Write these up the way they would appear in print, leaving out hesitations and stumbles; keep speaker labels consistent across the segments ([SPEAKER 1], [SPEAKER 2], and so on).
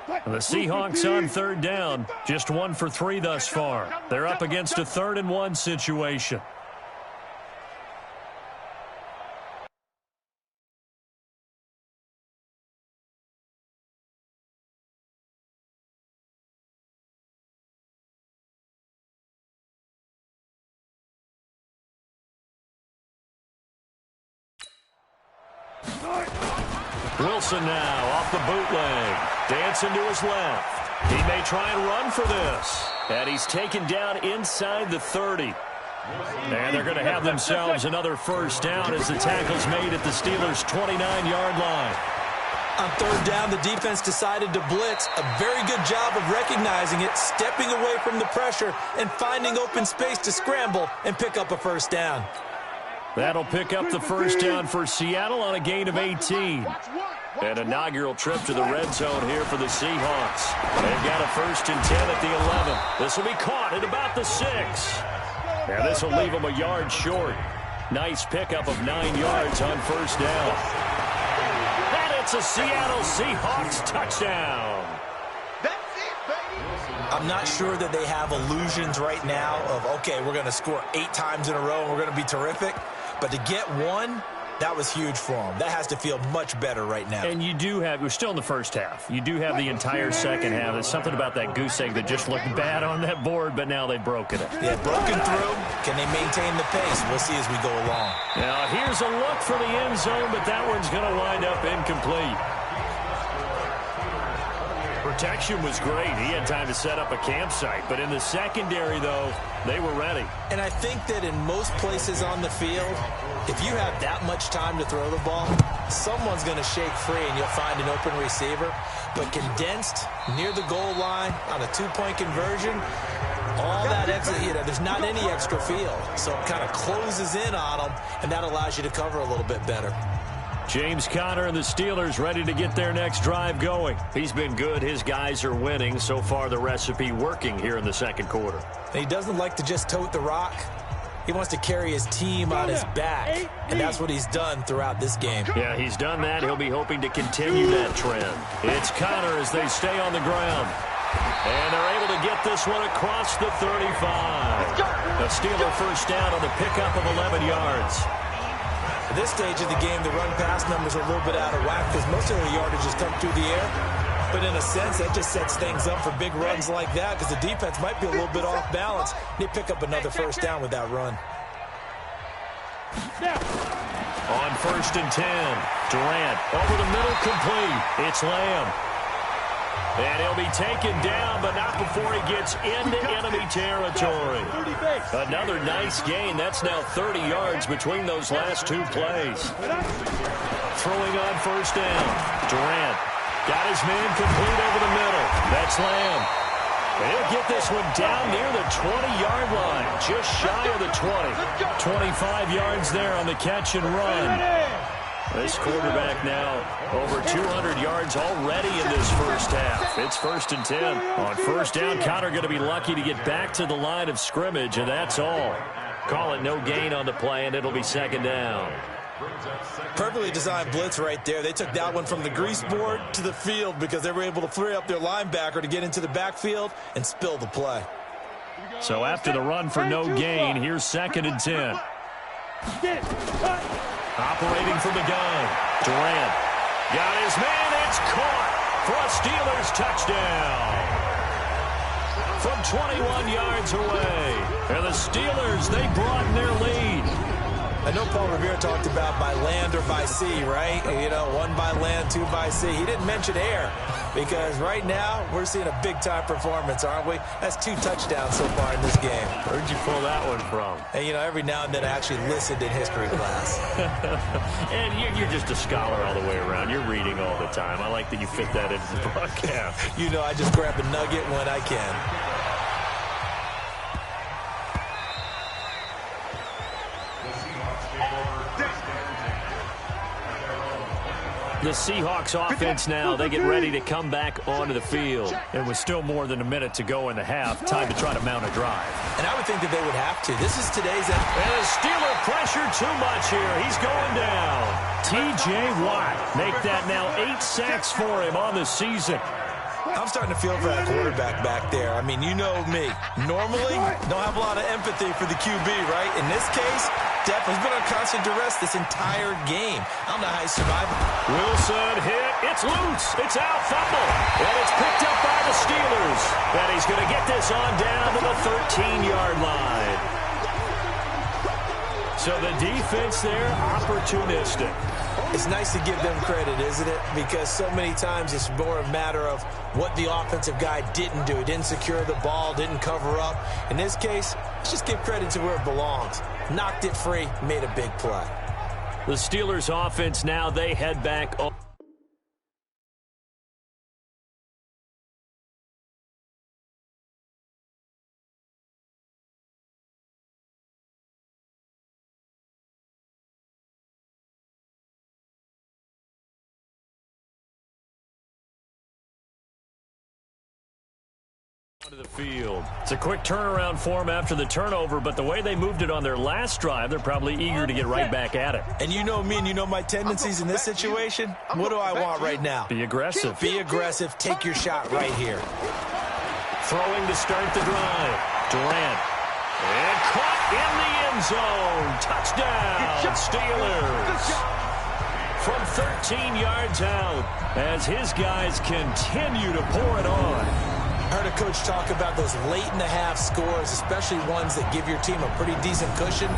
[SPEAKER 1] The Seahawks on third down, just 1 for 3 thus far. They're up against a 3rd and 1 situation. Wilson now off the bootleg. Dancing to his left. He may try and run for this. And he's taken down inside the 30. And they're going to have themselves another first down as the tackle's made at the Steelers' 29-yard line.
[SPEAKER 2] On third down, the defense decided to blitz. A very good job of recognizing it, stepping away from the pressure, and finding open space to scramble and pick up a first down.
[SPEAKER 1] That'll pick up the first down for Seattle on a gain of 18. An inaugural trip to the red zone here for the Seahawks. They've got a 1st and 10 at the 11. This will be caught at about the 6. And this will leave them a yard short. Nice pickup of 9 yards on first down. And it's a Seattle Seahawks touchdown.
[SPEAKER 2] I'm not sure that they have illusions right now of, okay, we're going to score 8 times in a row and we're going to be terrific. But to get one, that was huge for them. That has to feel much better right now.
[SPEAKER 1] And you do have, we're still in the first half. You do have the entire second half. There's something about that goose egg that just looked bad on that board, but now they've broken it.
[SPEAKER 2] Yeah, broken through. Can they maintain the pace? We'll see as we go along.
[SPEAKER 1] Now here's a look for the end zone, but that one's going to wind up incomplete. Protection was great. He had time to set up a campsite. But in the secondary, though, they were ready.
[SPEAKER 2] And I think that in most places on the field, if you have that much time to throw the ball, someone's going to shake free and you'll find an open receiver. But condensed near the goal line on a 2-point conversion, all that extra, there's not any extra field. So it kind of closes in on them, and that allows you to cover a little bit better.
[SPEAKER 1] James Conner and the Steelers ready to get their next drive going. He's been good. His guys are winning. So far, the recipe working here in the second quarter.
[SPEAKER 2] And he doesn't like to just tote the rock. He wants to carry his team on his back, and that's what he's done throughout this game.
[SPEAKER 1] Yeah, he's done that. He'll be hoping to continue that trend. It's Conner as they stay on the ground. And they're able to get this one across the 35. A Steeler first down on the pickup of 11 yards.
[SPEAKER 2] At this stage of the game, the run-pass numbers are a little bit out of whack because most of the yardage has come through the air. But in a sense, that just sets things up for big runs like that because the defense might be a little bit off balance. They pick up another first down with that run.
[SPEAKER 1] On 1st and 10, Durant over the middle, complete. It's Lamb. And he'll be taken down, but not before he gets into enemy territory. Another nice gain. That's now 30 yards between those last 2 plays. Throwing on first down. Durant got his man complete over the middle. That's Lamb. And he'll get this one down near the 20-yard line, just shy of the 20. 25 yards there on the catch and run. This quarterback now over 200 yards already in this first half. It's 1st and 10. On first down, Conner going to be lucky to get back to the line of scrimmage, and that's all. Call it no gain on the play, and it'll be 2nd down.
[SPEAKER 2] Perfectly designed blitz right there. They took that one from the grease board to the field because they were able to free up their linebacker to get into the backfield and spill the play.
[SPEAKER 1] So after the run for no gain, here's 2nd and 10. Operating from the gun. Durant got his man. It's caught for a Steelers touchdown. From 21 yards away. And the Steelers, they broaden their lead.
[SPEAKER 2] I know Paul Revere talked about by land or by sea, right? You know, 1 by land, 2 by sea. He didn't mention air because right now we're seeing a big-time performance, aren't we? That's 2 touchdowns so far in this game.
[SPEAKER 1] Where'd you pull that one from?
[SPEAKER 2] And, you know, every now and then I actually listened in history class.
[SPEAKER 1] And you're just a scholar all the way around. You're reading all the time. I like that you fit that into the broadcast.
[SPEAKER 2] You know, I just grab a nugget when I can.
[SPEAKER 1] The Seahawks offense now, they get ready to come back onto the field. And with still more than a minute to go in the half, time to try to mount a drive.
[SPEAKER 2] And I would think that they would have to. This is today's end.
[SPEAKER 1] And the Steeler pressure too much here. He's going down. T.J. Watt make that now 8 sacks for him on the season.
[SPEAKER 2] How I'm starting to feel for that quarterback back there. I mean, you know me. Normally, don't have a lot of empathy for the QB, right? In this case, definitely been on constant duress this entire game. I don't know how he survived.
[SPEAKER 1] Wilson hit. It's loose. It's out. Fumble. And it's picked up by the Steelers. And he's going to get this on down to the 13-yard line. So the defense there, opportunistic.
[SPEAKER 2] It's nice to give them credit, isn't it? Because so many times it's more a matter of what the offensive guy didn't do. He didn't secure the ball, didn't cover up. In this case, let's just give credit to where it belongs. Knocked it free, made a big play.
[SPEAKER 1] The Steelers offense now, they head back. To the field. It's a quick turnaround for them after the turnover, but the way they moved it on their last drive, they're probably eager to get right back at it.
[SPEAKER 2] And you know me and you know my tendencies in this situation. What do I want right now?
[SPEAKER 1] Be aggressive.
[SPEAKER 2] Be aggressive. Take your shot right here.
[SPEAKER 1] Throwing to start the drive. Durant. And caught in the end zone. Touchdown, Steelers. From 13 yards out as his guys continue to pour it on.
[SPEAKER 2] I heard a coach talk about those late-in-the-half scores, especially ones that give your team a pretty decent cushion.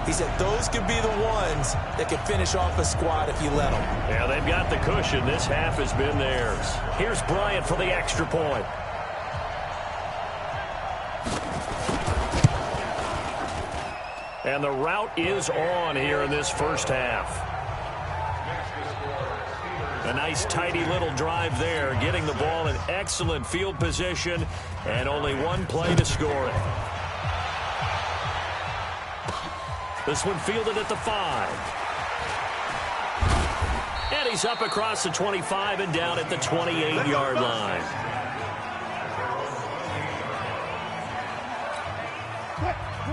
[SPEAKER 2] He said those could be the ones that can finish off a squad if you let them.
[SPEAKER 1] Yeah, they've got the cushion. This half has been theirs. Here's Bryant for the extra point. And the route is on here in this first half. A nice, tidy little drive there, getting the ball in excellent field position, and only one play to score it. This one fielded at the 5. And he's up across the 25 and down at the 28-yard line.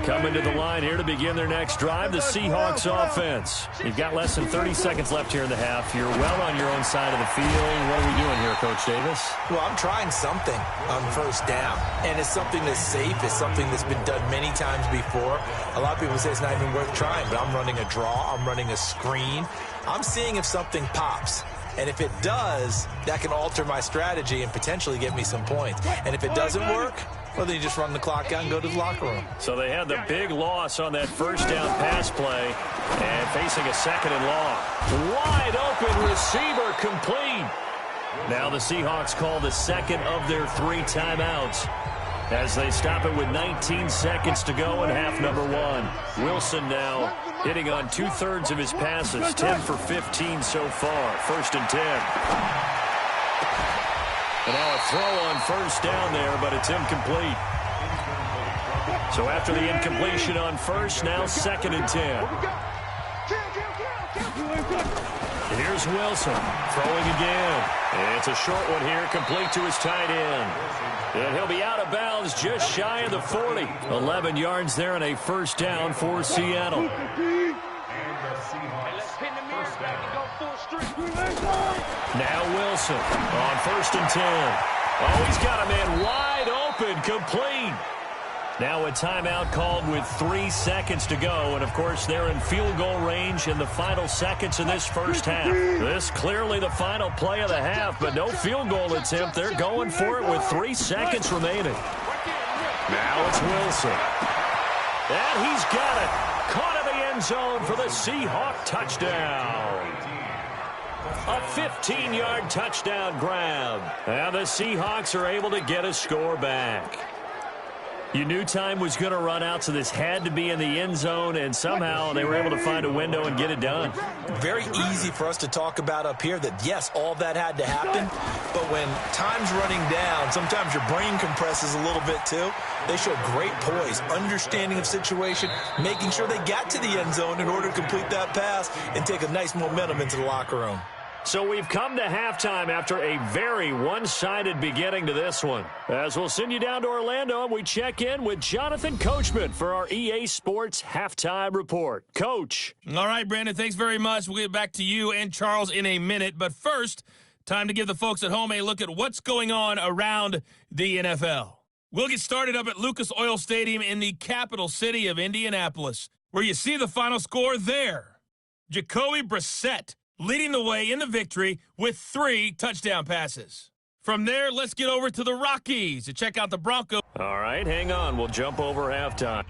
[SPEAKER 1] Coming to the line here to begin their next drive, the Seahawks offense. You've got less than 30 seconds left here in the half. You're well on your own side of the field. What are we doing here, Coach Davis?
[SPEAKER 2] Well, I'm trying something on first down, and it's something that's safe. It's something that's been done many times before. A lot of people say it's not even worth trying, but I'm running a draw. I'm running a screen. I'm seeing if something pops. And if it does, that can alter my strategy and potentially get me some points. And if it doesn't work, well, then you just run the clock out and go to the locker room.
[SPEAKER 1] So they had the big loss on that first down pass play and facing a second and long. Wide open receiver complete. Now the Seahawks call the second of their 3 timeouts as they stop it with 19 seconds to go in half number 1. Wilson now hitting on 2/3 of his passes, 10 for 15 so far. First and 10. And now a throw on first down there, but it's incomplete. So after the incompletion on first, now second and 10. Here's Wilson throwing again. It's a short one here, complete to his tight end. And he'll be out of bounds just shy of the 40. 11 yards there and a first down for Seattle. Now Wilson on first and 10. Oh, he's got a man wide open, complete. Now a timeout called with 3 seconds to go. And, of course, they're in field goal range in the final seconds of this first half. This clearly the final play of the half, but no field goal attempt. They're going for it with 3 seconds remaining. Now it's Wilson. And he's got it. Caught in the end zone for the Seahawk touchdown. A 15-yard touchdown grab. And the Seahawks are able to get a score back. You knew time was going to run out, so this had to be in the end zone, and somehow they were able to find a window and get it done.
[SPEAKER 2] Very easy for us to talk about up here that, yes, all that had to happen, but when time's running down, sometimes your brain compresses a little bit too. They show great poise, understanding of situation, making sure they got to the end zone in order to complete that pass and take a nice momentum into the locker room.
[SPEAKER 1] So we've come to halftime after a very one-sided beginning to this one. As we'll send you down to Orlando, and we check in with Jonathan Coachman for our EA Sports Halftime Report. Coach.
[SPEAKER 3] All right, Brandon, thanks very much. We'll get back to you and Charles in a minute. But first, Time to give the folks at home a look at what's going on around the NFL. We'll get started up at Lucas Oil Stadium in the capital city of Indianapolis, where you see the final score there. Jacoby Brissett leading the way in the victory with 3 touchdown passes. From there, let's get over to the Rockies to check out the Broncos.
[SPEAKER 1] All right, hang on. We'll jump over halftime.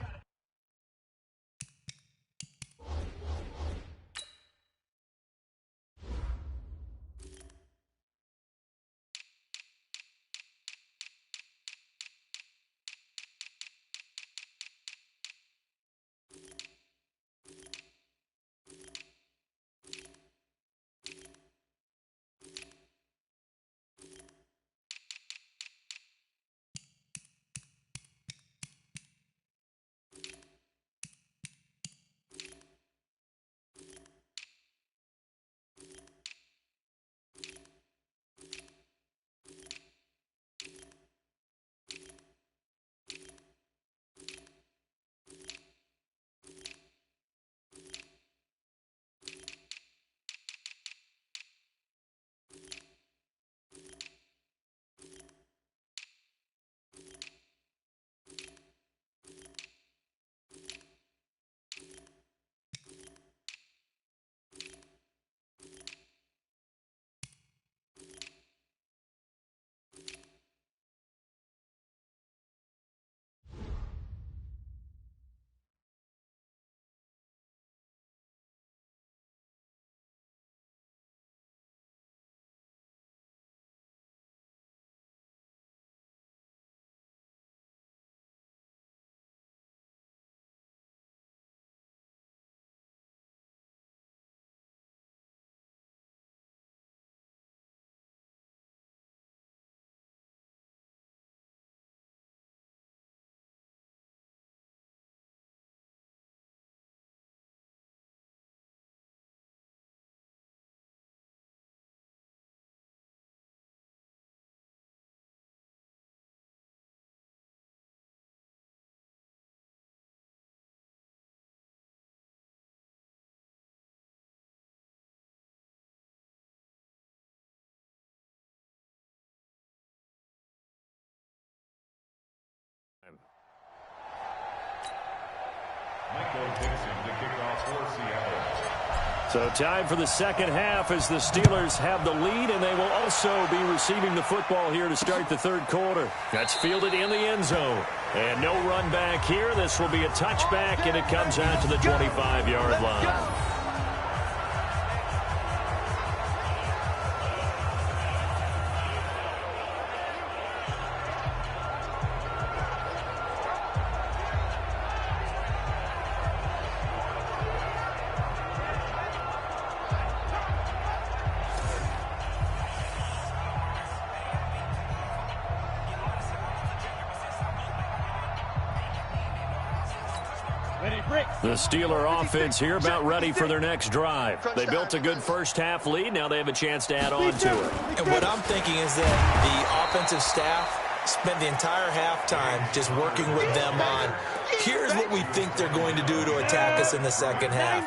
[SPEAKER 1] So time for the second half as the Steelers have the lead, and they will also be receiving the football here to start the third quarter. That's fielded in the end zone. And no run back here. This will be a touchback, and it comes out to the 25-yard line. The Steeler offense here about ready for their next drive. They built a good first-half lead. Now they have a chance to add on to it.
[SPEAKER 2] And what I'm thinking is that the offensive staff spent the entire halftime just working with them on, here's what we think they're going to do to attack us in the second half.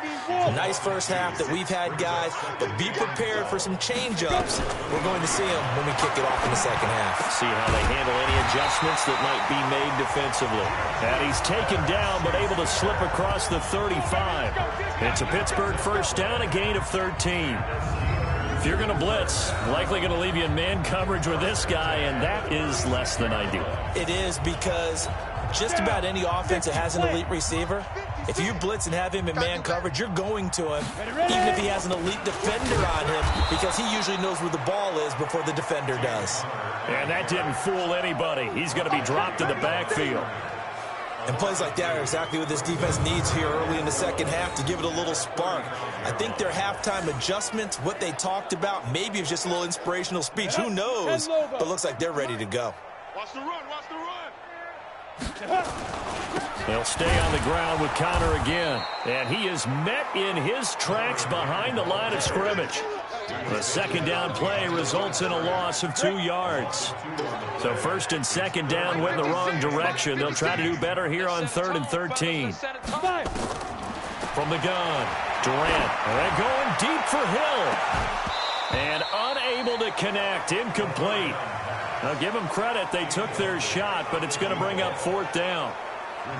[SPEAKER 2] Nice first half that we've had, guys, but be prepared for some change-ups. We're going to see them when we kick it off in the second half.
[SPEAKER 1] See how they handle any adjustments that might be made defensively. And he's taken down, but able to slip across the 35. It's a Pittsburgh first down, a gain of 13. If you're going to blitz, likely going to leave you in man coverage with this guy, and that is less than ideal.
[SPEAKER 2] It is, because just about any offense that has an elite receiver, if you blitz and have him in man coverage, you're going to him, even if he has an elite defender on him, because he usually knows where the ball is before the defender does.
[SPEAKER 1] And that didn't fool anybody. He's going to be dropped in the backfield.
[SPEAKER 2] And plays like that are exactly what this defense needs here early in the second half to give it a little spark. I think their halftime adjustments, what they talked about, maybe it's just a little inspirational speech. Who knows? But it looks like they're ready to go.
[SPEAKER 4] Watch the run, watch the run.
[SPEAKER 1] They'll stay on the ground with Connor again. And he is met in his tracks behind the line of scrimmage. The second down play results in a loss of 2 yards. So first and second down went in the wrong direction. They'll try to do better here on 3rd and 13. From the gun, Durant. And they're going deep for Hill. And unable to connect. Incomplete. Now, give them credit. They took their shot, but it's going to bring up 4th down.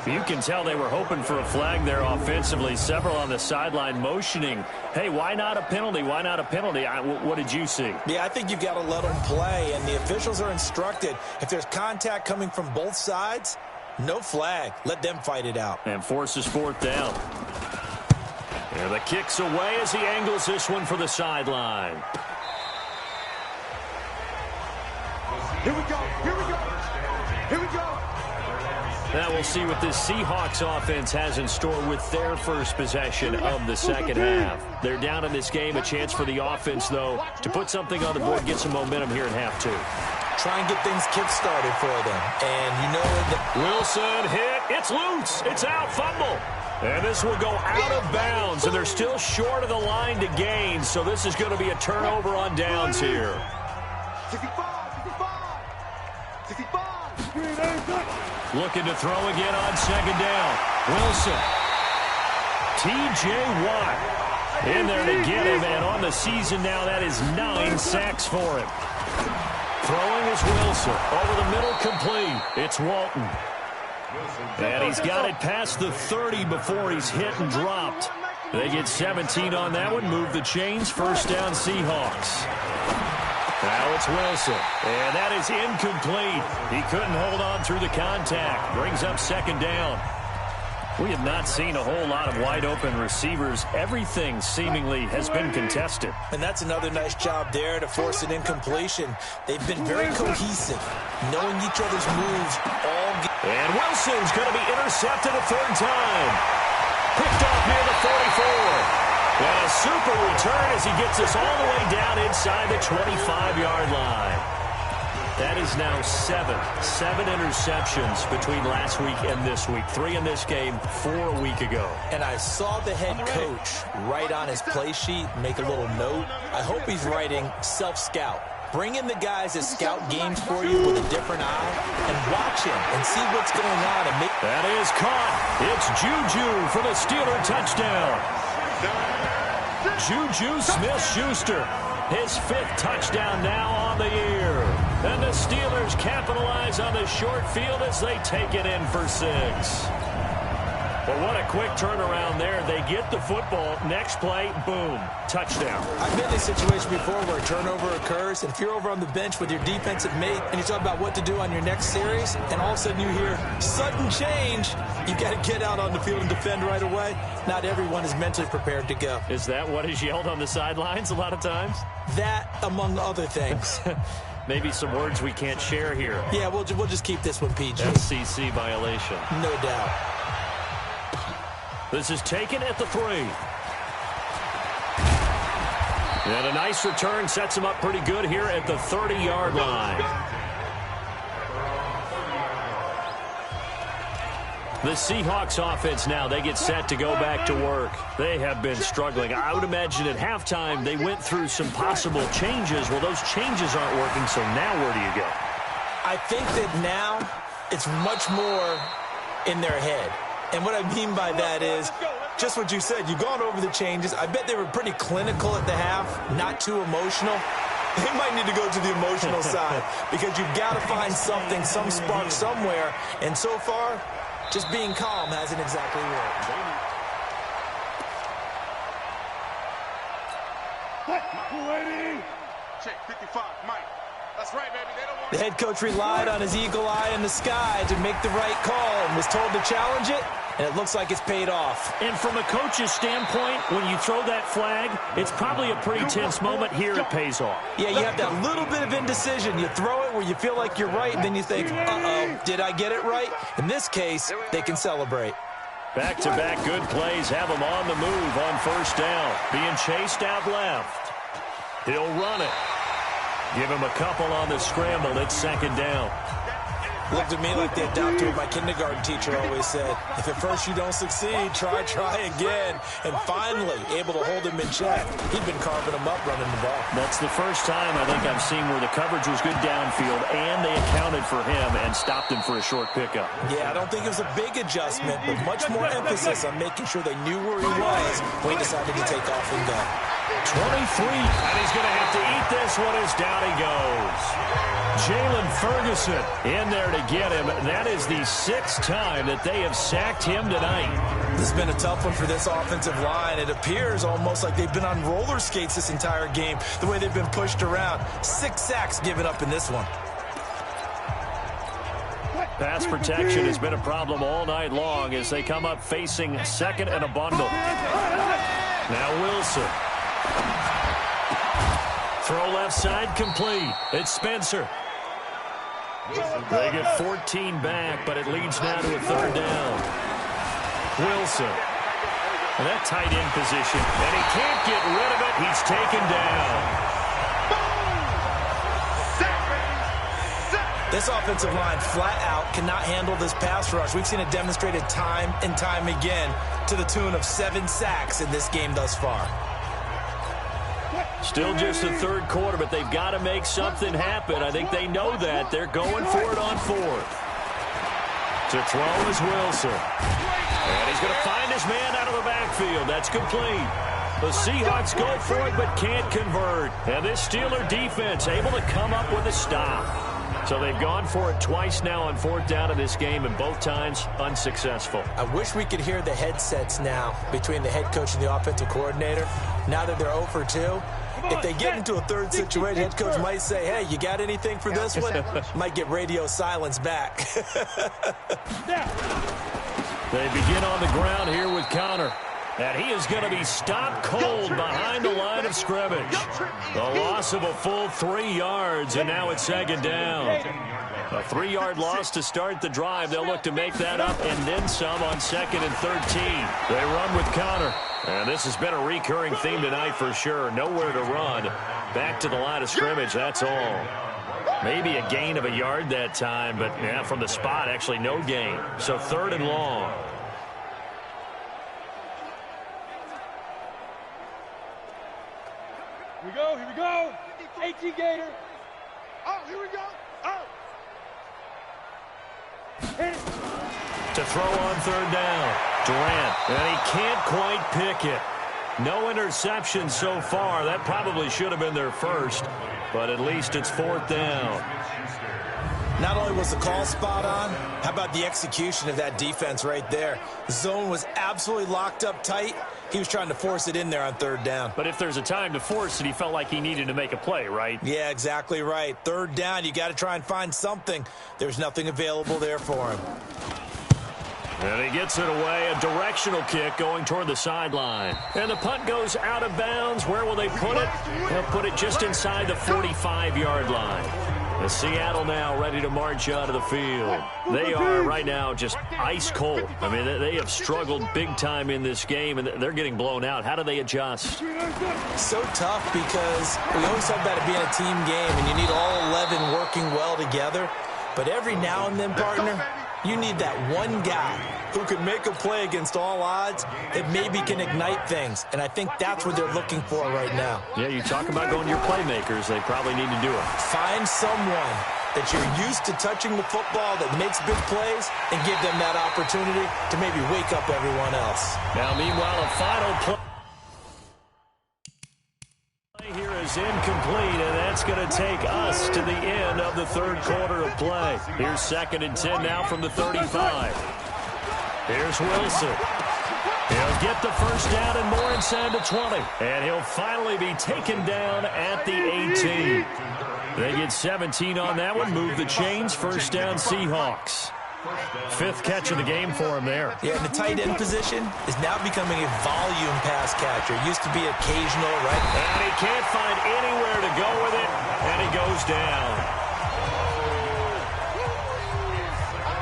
[SPEAKER 1] You can tell they were hoping for a flag there offensively. Several on the sideline motioning, hey, why not a penalty? Why not a penalty? What did you see?
[SPEAKER 2] Yeah, I think you've got to let them play, and the officials are instructed. If there's contact coming from both sides, no flag. Let them fight it out.
[SPEAKER 1] And forces 4th down. And the kick's away as he angles this one for the sideline.
[SPEAKER 4] Here we go. Here we go. Here we go.
[SPEAKER 1] Now we'll see what this Seahawks offense has in store with their first possession of the second half. They're down in this game. A chance for the offense, though, to put something on the board, get some momentum here in half 2.
[SPEAKER 2] Try and get things kick-started for them. And you know that
[SPEAKER 1] Wilson hit. It's loose. It's out. Fumble. And this will go out of bounds, and they're still short of the line to gain, so this is going to be a turnover on downs here.
[SPEAKER 4] 65.
[SPEAKER 1] Looking to throw again on second down. Wilson. T.J. Watt in there to get him, and on the season now, that is 9 sacks for him. Throwing is Wilson. Over the middle, complete. It's Walton. And he's got it past the 30 before he's hit and dropped. They get 17 on that one. Move the chains. First down, Seahawks. Now it's Wilson. And that is incomplete. He couldn't hold on through the contact. Brings up second down. We have not seen a whole lot of wide-open receivers. Everything seemingly has been contested.
[SPEAKER 2] And that's another nice job there to force an incompletion. They've been very cohesive, knowing each other's moves all game.
[SPEAKER 1] And Wilson's going to be intercepted a 3rd time. Picked off near the 44. And a super return as he gets us all the way down inside the 25-yard line. That is now 7 interceptions between last week and this week. 3 in this game, 4 a week ago.
[SPEAKER 2] And I saw the head coach write on his play sheet, make a little note. I hope he's writing self-scout. Bring in the guys that scout games for you with a different eye and watch him and see what's going on. And make
[SPEAKER 1] that is caught. It's Juju for the Steeler touchdown. Juju Smith-Schuster, his 5th touchdown now on the year. And the Steelers capitalize on the short field as they take it in for 6. But what a quick turnaround there. They get the football. Next play, boom, touchdown.
[SPEAKER 2] I've been in this situation before where a turnover occurs, and if you're over on the bench with your defensive mate and you talk about what to do on your next series, and all of a sudden you hear sudden change, you got to get out on the field and defend right away. Not everyone is mentally prepared to go.
[SPEAKER 1] Is that what is yelled on the sidelines a lot of times?
[SPEAKER 2] That, among other things.
[SPEAKER 1] Maybe some words we can't share here.
[SPEAKER 2] Yeah, we'll just keep this one PG.
[SPEAKER 1] FCC violation.
[SPEAKER 2] No doubt.
[SPEAKER 1] This is taken at the 3. And a nice return sets him up pretty good here at the 30-yard line. The Seahawks offense now, they get set to go back to work. They have been struggling. I would imagine at halftime they went through some possible changes. Well, those changes aren't working, so now where do you go?
[SPEAKER 2] I think that now it's much more in their head. And what I mean by that is just what you said. You've gone over the changes. I bet they were pretty clinical at the half, not too emotional. They might need to go to the emotional side because you've got to find something, some spark somewhere. And so far, just being calm hasn't exactly worked.
[SPEAKER 4] Check 55, Mike. That's right, baby. They don't want
[SPEAKER 2] the head coach relied on his eagle eye in the sky to make the right call and was told to challenge it, and it looks like it's paid off.
[SPEAKER 1] And from a coach's standpoint, when you throw that flag, it's probably a pretty tense moment. Here it pays off.
[SPEAKER 2] Yeah, you have that little bit of indecision. You throw it where you feel like you're right, and then you think, uh-oh, did I get it right? In this case, they can celebrate.
[SPEAKER 1] Back-to-back good plays have him on the move on first down. Being chased out left. He'll run it. Give him a couple on the scramble. It's second down.
[SPEAKER 2] Looked at me like the adopter my kindergarten teacher always said. If at first you don't succeed, try again. And finally, able to hold him in check. He'd been carving him up running the ball.
[SPEAKER 1] That's the first time I think I've seen where the coverage was good downfield, and they accounted for him and stopped him for a short pickup.
[SPEAKER 2] Yeah, I don't think it was a big adjustment, but much more emphasis on making sure they knew where he was when he decided to take off and go.
[SPEAKER 1] And he's going to have to eat this one as down he goes. Jalen Ferguson in there to get him. That is the 6th time that they have sacked him tonight.
[SPEAKER 2] This has been a tough one for this offensive line. It appears almost like they've been on roller skates this entire game, the way they've been pushed around. 6 sacks given up in this one.
[SPEAKER 1] Pass protection has been a problem all night long as they come up facing 2nd and a bundle. Now Wilson. Throw left side complete. It's Spencer. They get 14 back, but it leads now to a 3rd down. Wilson. And that tight end position. And he can't get rid of it. He's taken down.
[SPEAKER 2] This offensive line flat out cannot handle this pass rush. We've seen it demonstrated time and time again to the tune of 7 sacks in this game thus far.
[SPEAKER 1] Still just the 3rd quarter, but they've got to make something happen. I think they know that. They're going for it on 4th. To throw is Wilson. And he's going to find his man out of the backfield. That's complete. The Seahawks go for it, but can't convert. And this Steeler defense able to come up with a stop. So they've gone for it twice now on 4th down in this game, and both times unsuccessful.
[SPEAKER 2] I wish we could hear the headsets now between the head coach and the offensive coordinator. Now that they're 0 for 2, if they get into a 3rd situation, head coach might say, hey, you got anything for this one? Might get radio silence back.
[SPEAKER 1] They begin on the ground here with Connor. And he is going to be stopped cold behind the line of scrimmage. The loss of a full 3 yards, and now it's 2nd down. A 3-yard loss to start the drive. They'll look to make that up and then some on 2nd and 13. They run with Connor. And this has been a recurring theme tonight for sure. Nowhere to run. Back to the line of scrimmage, that's all. Maybe a gain of a yard that time, but yeah, from the spot, actually no gain. So 3rd and long.
[SPEAKER 4] Here we go. 18 Gator. Oh, here we go. Oh. Hit it.
[SPEAKER 1] To throw on 3rd down. Durant. And he can't quite pick it. No interception so far. That probably should have been their first, but at least it's 4th down.
[SPEAKER 2] Not only was the call spot on, how about the execution of that defense right there? The zone was absolutely locked up tight. He was trying to force it in there on 3rd down.
[SPEAKER 1] But if there's a time to force it, he felt like he needed to make a play, right?
[SPEAKER 2] Yeah, exactly right. 3rd down, you got to try and find something. There's nothing available there for him.
[SPEAKER 1] And he gets it away, a directional kick going toward the sideline. And the punt goes out of bounds. Where will they put it? They'll put it just inside the 45-yard line. The Seattle now ready to march out of the field. They are right now just ice cold. I mean, they have struggled big time in this game, and they're getting blown out. How do they adjust?
[SPEAKER 2] So tough because we always talk about it being a team game, and you need all 11 working well together. But every now and then, partner, you need that one guy who can make a play against all odds that maybe can ignite things. And I think that's what they're looking for right now.
[SPEAKER 1] Yeah, you talk about going to your playmakers. They probably need to do it.
[SPEAKER 2] Find someone that you're used to touching the football that makes big plays and give them that opportunity to maybe wake up everyone else.
[SPEAKER 1] Now, meanwhile, a final play here is incomplete, and that's going to take us to the end of the 3rd quarter of play. Here's 2nd and 10 now from the 35. Here's Wilson. He'll get the first down and more inside the 20. And he'll finally be taken down at the 18. They get 17 on that one. Move the chains. First down, Seahawks. 5th catch of the game for him there.
[SPEAKER 2] Yeah, and the tight end position is now becoming a volume pass catcher. It used to be occasional, right?
[SPEAKER 1] And he can't find anywhere to go with it, and he goes down.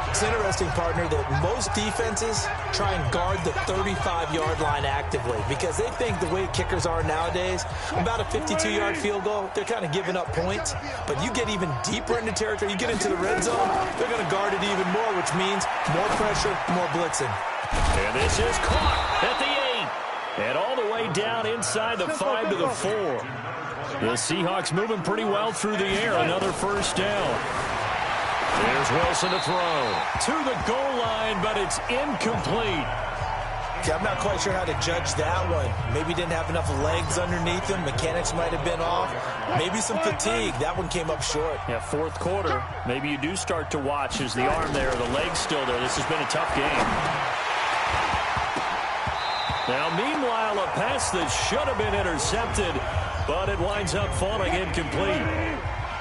[SPEAKER 2] It's interesting, partner, that most defenses try and guard the 35-yard line actively because they think the way kickers are nowadays, about a 52-yard field goal, they're kind of giving up points. But you get even deeper into territory, you get into the red zone, they're going to guard it even more, which means more pressure, more blitzing.
[SPEAKER 1] And this is caught at the 8. And all the way down inside the 5 to the 4. The Seahawks moving pretty well through the air. Another first down. There's Wilson to throw. To the goal line, but it's incomplete.
[SPEAKER 2] Okay, I'm not quite sure how to judge that one. Maybe didn't have enough legs underneath him. Mechanics might have been off. Maybe some fatigue. That one came up short.
[SPEAKER 1] Yeah, fourth quarter. Maybe you do start to watch as the arm there, the leg's still there. This has been a tough game. Now, meanwhile, a pass that should have been intercepted, but it winds up falling incomplete.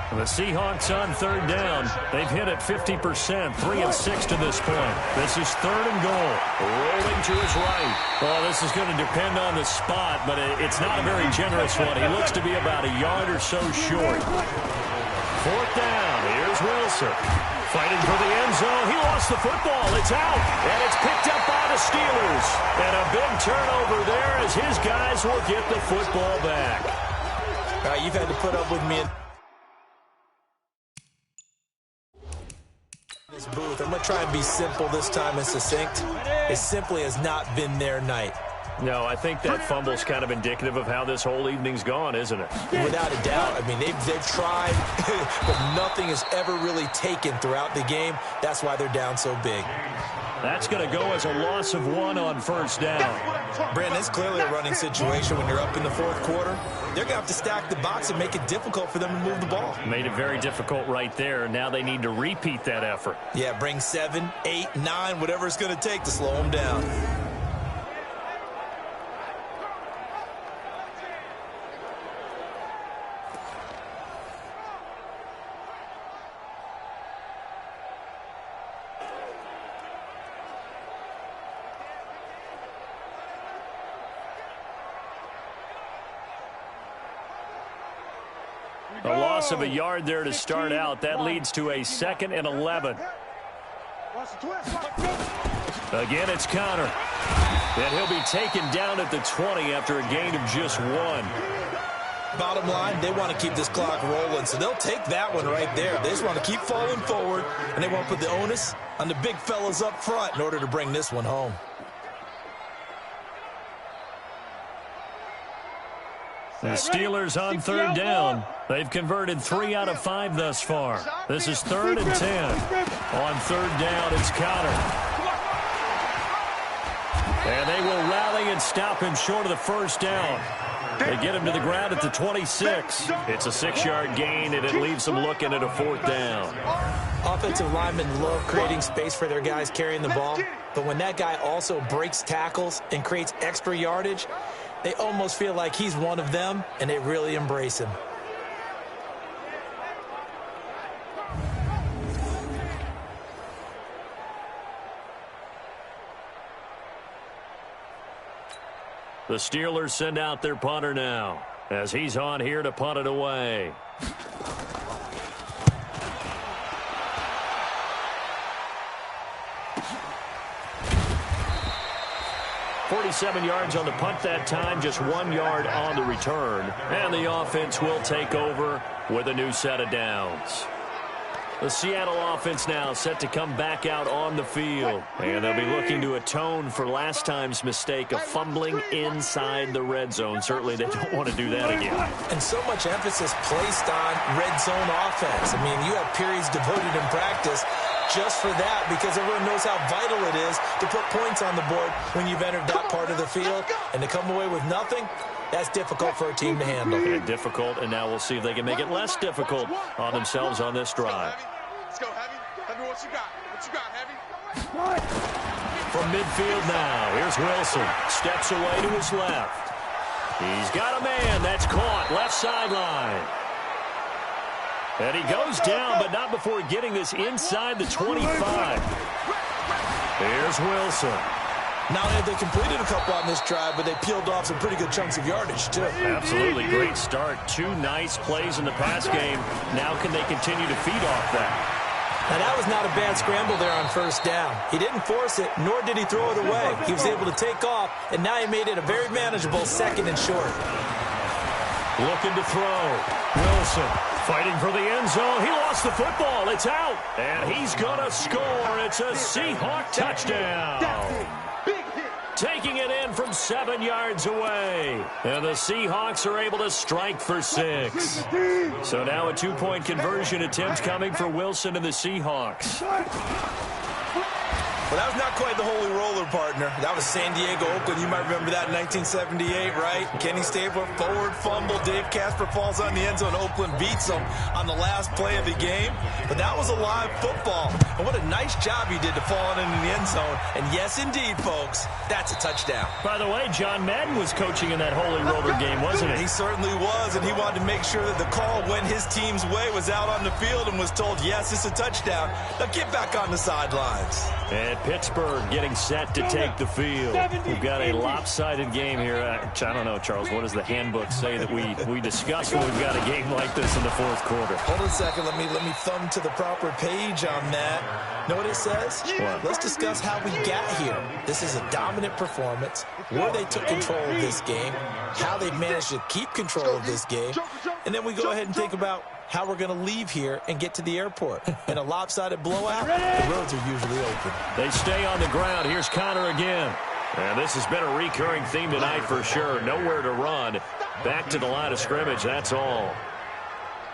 [SPEAKER 1] The Seahawks on third down. They've hit it 50%, 3 of 6 to this point. This is third and goal. Rolling to his right. Well, this is going to depend on the spot, but it's not a very generous one. He looks to be about a yard or so short. Fourth down. Here's Wilson. Fighting for the end zone. He lost the football. It's out. And it's picked up by the Steelers. And a big turnover there as his guys will get the football back.
[SPEAKER 2] All right, you've had to put up with me in this booth. I'm going to try and be simple this time and succinct. It simply has not been their night.
[SPEAKER 1] No, I think that fumble's kind of indicative of how this whole evening's gone, isn't it?
[SPEAKER 2] Without a doubt. I mean, they've tried, but nothing is ever really taken throughout the game. That's why they're down so big.
[SPEAKER 1] That's going to go as a loss of 1 on first down.
[SPEAKER 2] Brandon, it's clearly a running situation when you're up in the fourth quarter. They're going to have to stack the box and make it difficult for them to move the ball.
[SPEAKER 1] Made it very difficult right there. Now they need to repeat that effort.
[SPEAKER 2] Yeah, bring 7, 8, 9, whatever it's going to take to slow them down.
[SPEAKER 1] A loss of a yard there to start out. That leads to a 2nd and 11. Again, it's Connor. And he'll be taken down at the 20 after a gain of just 1.
[SPEAKER 2] Bottom line, they want to keep this clock rolling, so they'll take that one right there. They just want to keep falling forward, and they want to put the onus on the big fellas up front in order to bring this one home.
[SPEAKER 1] The Steelers on third down. They've converted 3 out of 5 thus far. This is 3rd and 10. On third down, it's Connor. And they will rally and stop him short of the first down. They get him to the ground at the 26. It's a 6-yard gain, and it leaves them looking at a 4th down.
[SPEAKER 2] Offensive linemen love creating space for their guys carrying the ball, but when that guy also breaks tackles and creates extra yardage, they almost feel like he's one of them, and they really embrace him.
[SPEAKER 1] The Steelers send out their punter now as he's on here to punt it away. 47 yards on the punt that time, just 1 yard on the return. And the offense will take over with a new set of downs. The Seattle offense now set to come back out on the field. And they'll be looking to atone for last time's mistake of fumbling inside the red zone. Certainly they don't want to do that again.
[SPEAKER 2] And so much emphasis placed on red zone offense. I mean, you have periods devoted in practice just for that, because everyone knows how vital it is to put points on the board when you've entered that part of the field. And to come away with nothing, that's difficult for a team to handle.
[SPEAKER 1] And difficult, and now we'll see if they can make it less difficult on themselves on this drive.
[SPEAKER 4] Let's go, Heavy. Heavy, what you got? What you got, Heavy?
[SPEAKER 1] From midfield now, here's Wilson. Steps away to his left. He's got a man. That's caught. Left sideline. And he goes down, but not before getting this inside the 25. Here's Wilson.
[SPEAKER 2] Not only have they completed a couple on this drive, but they peeled off some pretty good chunks of yardage, too.
[SPEAKER 1] Absolutely great start. 2 nice plays in the pass game. Now can they continue to feed off that?
[SPEAKER 2] Now, that was not a bad scramble there on first down. He didn't force it, nor did he throw it away. He was able to take off, and now he made it a very manageable 2nd and short.
[SPEAKER 1] Looking to throw. Wilson fighting for the end zone. He lost the football. It's out. And he's going to score. It's a Seahawk touchdown. Taking it in from 7 yards away. And the Seahawks are able to strike for 6. So now a 2-point conversion attempt coming for Wilson and the Seahawks.
[SPEAKER 2] Well, that was not quite the holy roller, partner. That was San Diego, Oakland. You might remember that in 1978, right? Kenny Stabler, forward fumble. Dave Casper falls on the end zone. Oakland beats him on the last play of the game. But that was a live football. And what a nice job he did to fall into the end zone. And yes, indeed, folks, that's a touchdown.
[SPEAKER 1] By the way, John Madden was coaching in that holy roller game, wasn't he?
[SPEAKER 2] He certainly was, and he wanted to make sure that the call went his team's way, was out on the field and was told, yes, it's a touchdown. Now get back on the sidelines.
[SPEAKER 1] And Pittsburgh getting set to take the field. We've got a lopsided game here. I don't know, Charles, what does the handbook say that we discuss when we've got a game like this in the fourth quarter?
[SPEAKER 2] Hold on a second. Let me thumb to the proper page on that. Know what it says?
[SPEAKER 1] What?
[SPEAKER 2] Let's discuss how we got here. This is a dominant performance, where they took control of this game, how they managed to keep control of this game, and then we go ahead and think about how we're going to leave here and get to the airport. In a lopsided blowout, the roads are usually open.
[SPEAKER 1] They stay on the ground. Here's Connor again. And this has been a recurring theme tonight for sure. Nowhere to run. Back to the line of scrimmage, that's all.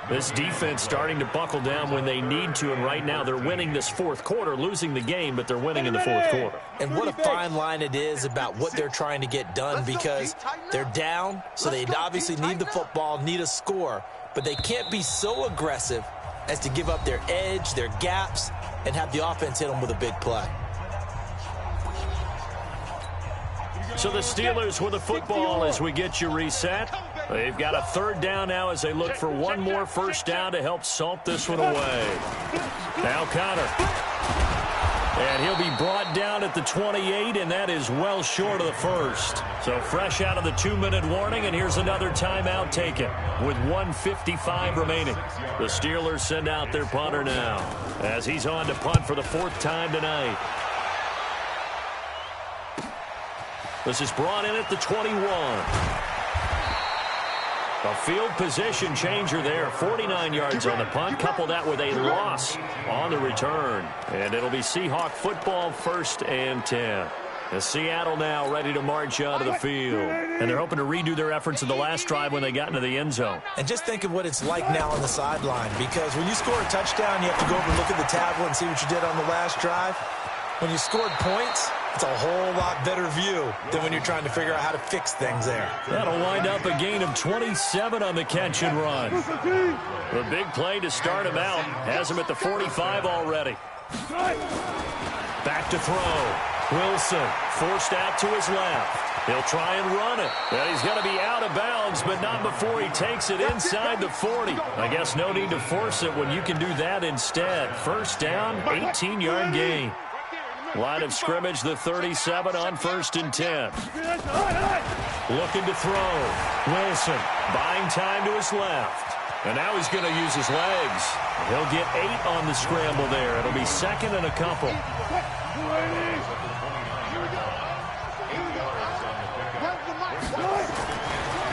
[SPEAKER 1] This defense starting to buckle down when they need to, and right now they're winning this fourth quarter, losing the game, but they're winning in the fourth quarter.
[SPEAKER 2] And what a fine line it is about what they're trying to get done, because they're down, so they obviously need the football, need a score, but they can't be so aggressive as to give up their edge, their gaps, and have the offense hit them with a big play.
[SPEAKER 1] So the Steelers with the football as we get you reset. They've got a third down now as they look for one more first down to help salt this one away. Now Connor. And he'll be brought down at the 28, and that is well short of the first. So fresh out of the 2-minute warning, and here's another timeout taken with 1:55 remaining. The Steelers send out their punter now as he's on to punt for the fourth time tonight. This is brought in at the 21. A field position changer there. 49 yards on the punt. Couple that with a loss on the return. And it'll be Seahawk football, 1st and 10. As Seattle now ready to march out of the field. And they're hoping to redo their efforts in the last drive when they got into the end zone.
[SPEAKER 2] And just think of what it's like now on the sideline, because when you score a touchdown, you have to go over and look at the tablet and see what you did on the last drive. When you scored points, it's a whole lot better view than when you're trying to figure out how to fix things there.
[SPEAKER 1] That'll wind up a gain of 27 on the catch and run. The big play to start him out has him at the 45 already. Back to throw. Wilson forced out to his left. He'll try and run it. Well, he's going to be out of bounds, but not before he takes it inside the 40. I guess no need to force it when you can do that instead. First down, 18-yard gain. Line of scrimmage, the 37 on 1st and 10. Looking to throw. Wilson buying time to his left. And now he's going to use his legs. He'll get 8 on the scramble there. It'll be 2nd and a couple.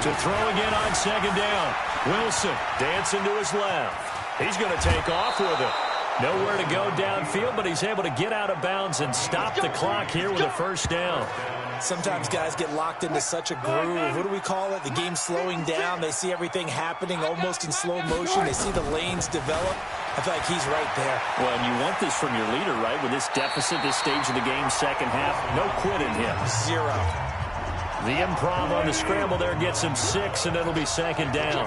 [SPEAKER 1] To throw again on 2nd down. Wilson dancing to his left. He's going to take off with it. Nowhere to go downfield, but he's able to get out of bounds and stop the clock here with a first down.
[SPEAKER 2] Sometimes guys get locked into such a groove. What do we call it? The game slowing down. They see everything happening almost in slow motion. They see the lanes develop. I feel like he's right there.
[SPEAKER 1] Well, and you want this from your leader, right? With this deficit, this stage of the game, second half, no quit in him.
[SPEAKER 2] 0.
[SPEAKER 1] The improv on the scramble there gets him 6, and it'll be 2nd down.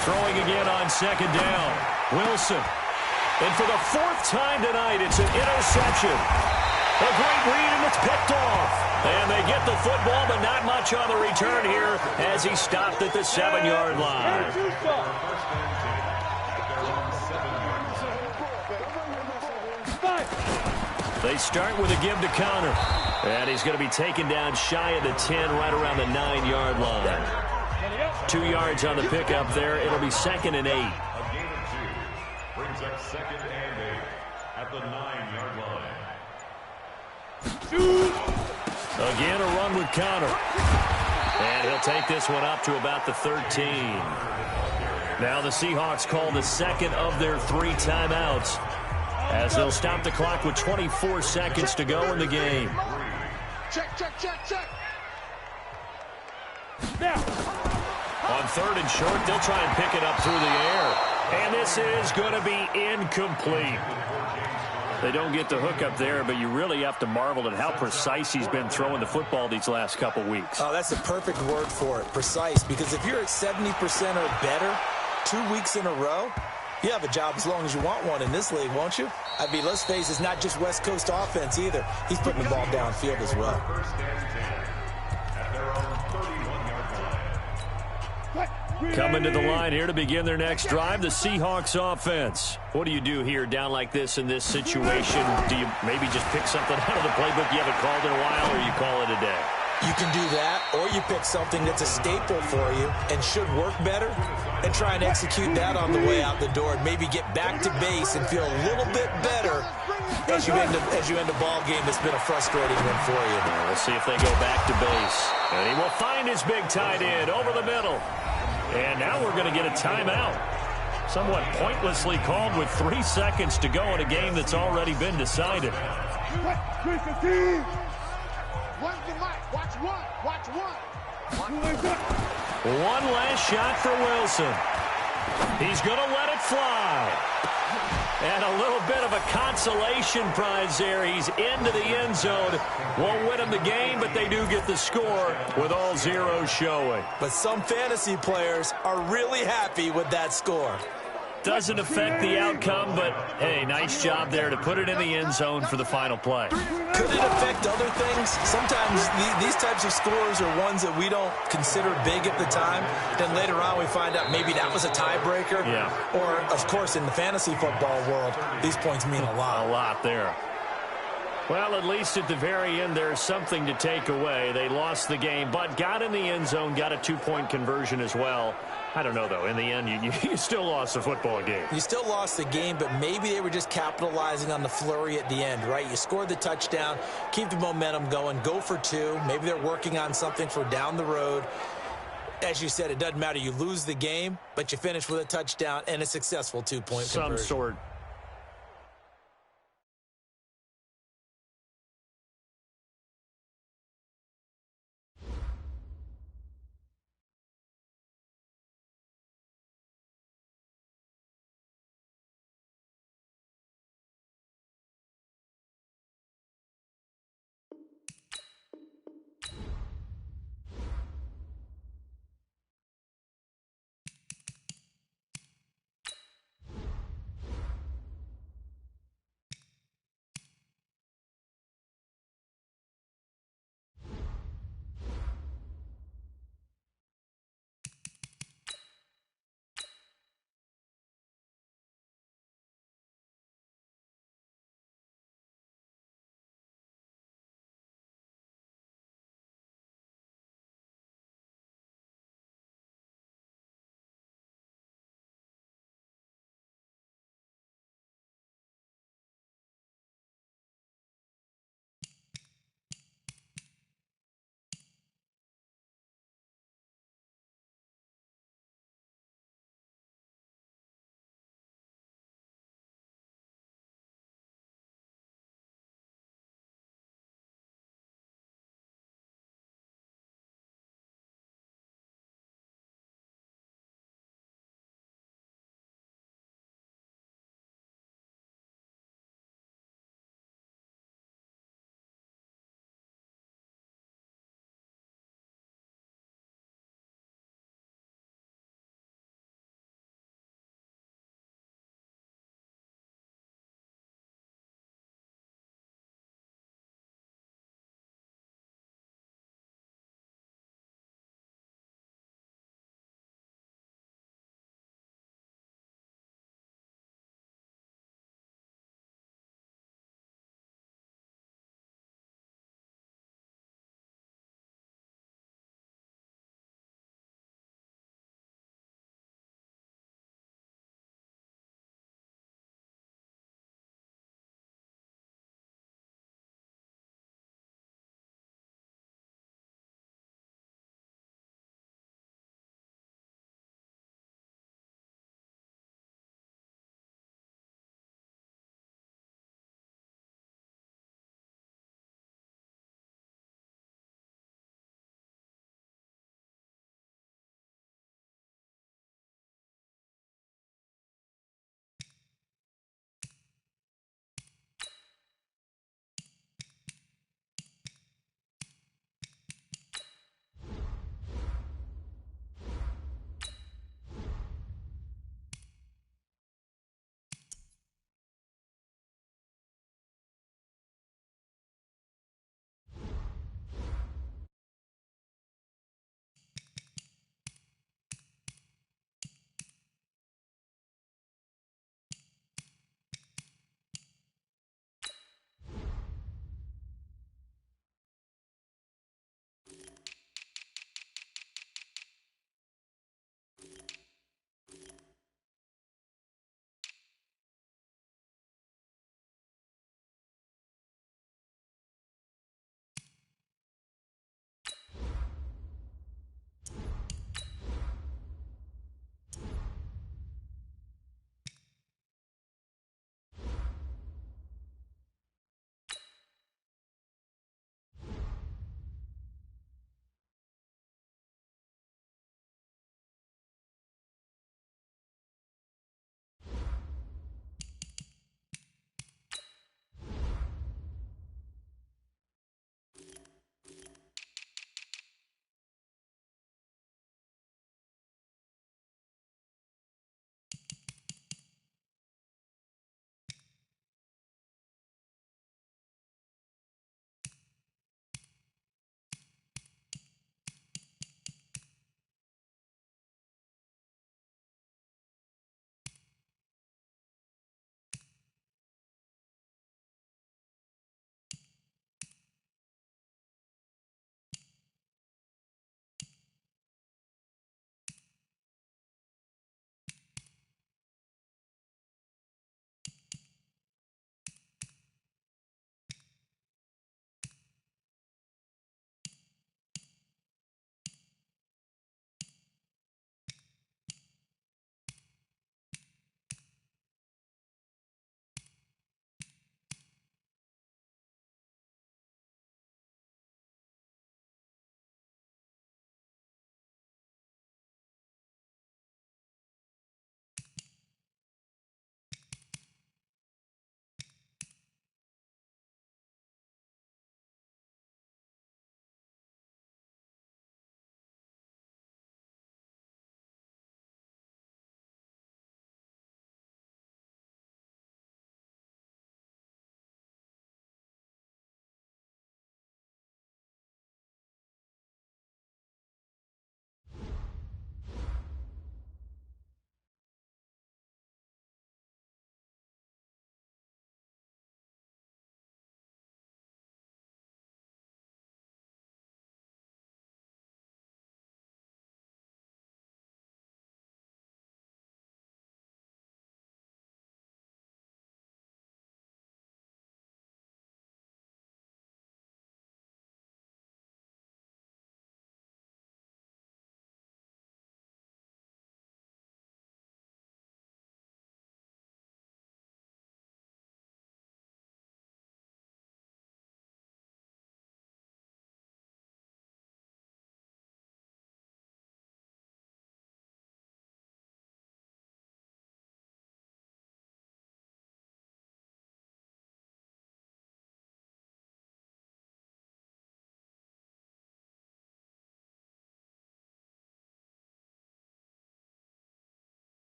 [SPEAKER 1] Throwing again on 2nd down. Wilson. And for the 4th time tonight, it's an interception. A great read, and it's picked off. And they get the football, but not much on the return here as he stopped at the 7-yard line. They start with a give to Connor. And he's going to be taken down shy of the 10, right around the 9-yard line. 2 yards on the pickup there. It'll be 2nd and 8.
[SPEAKER 5] Brings up 2nd and 8 at the 9-yard line.
[SPEAKER 1] Again, a run with Connor. And he'll take this one up to about the 13. Now the Seahawks call the 2nd of their 3 timeouts as they'll stop the clock with 24 seconds to go in the game.
[SPEAKER 4] Check.
[SPEAKER 1] On 3rd and short, they'll try and pick it up through the air. And this is going to be incomplete. They don't get the hook up there, but you really have to marvel at how precise he's been throwing the football these last couple weeks.
[SPEAKER 2] Oh, that's a perfect word for it, precise. Because if you're at 70% or better 2 weeks in a row, you have a job as long as you want one in this league, won't you? I mean, let's face it, it's not just West Coast offense either. He's putting the ball downfield as well.
[SPEAKER 1] Coming to the line here to begin their next drive, the Seahawks offense. What do you do here down like this in this situation? Do you maybe just pick something out of the playbook you haven't called in a while, or you call it a day?
[SPEAKER 2] You can do that, or you pick something that's a staple for you and should work better and try and execute that on the way out the door and maybe get back to base and feel a little bit better as you end a ball game that's been a frustrating one for you.
[SPEAKER 1] We'll see if they go back to base. And he will find his big tight end over the middle. And now we're going to get a timeout. Somewhat pointlessly called with 3 seconds to go in a game that's already been decided. One last shot for Wilson. He's going to let it fly. And a little bit of a consolation prize there. He's into the end zone. Won't win him the game, but they do get the score with all zeros showing.
[SPEAKER 2] But some fantasy players are really happy with that score.
[SPEAKER 1] Doesn't affect the outcome, but, hey, nice job there to put it in the end zone for the final play.
[SPEAKER 2] Could it affect other things? Sometimes these types of scores are ones that we don't consider big at the time. Then later on we find out maybe that was a tiebreaker.
[SPEAKER 1] Yeah.
[SPEAKER 2] Or, of course, in the fantasy football world, these points mean a lot.
[SPEAKER 1] A lot there. Well, at least at the very end, there's something to take away. They lost the game, but got in the end zone, got a 2-point conversion as well. I don't know, though. In the end, you still lost the football game.
[SPEAKER 2] You still lost the game, but maybe they were just capitalizing on the flurry at the end, right? You scored the touchdown, keep the momentum going, go for 2. Maybe they're working on something for down the road. As you said, it doesn't matter. You lose the game, but you finish with a touchdown and a successful 2-point conversion.
[SPEAKER 1] Some sort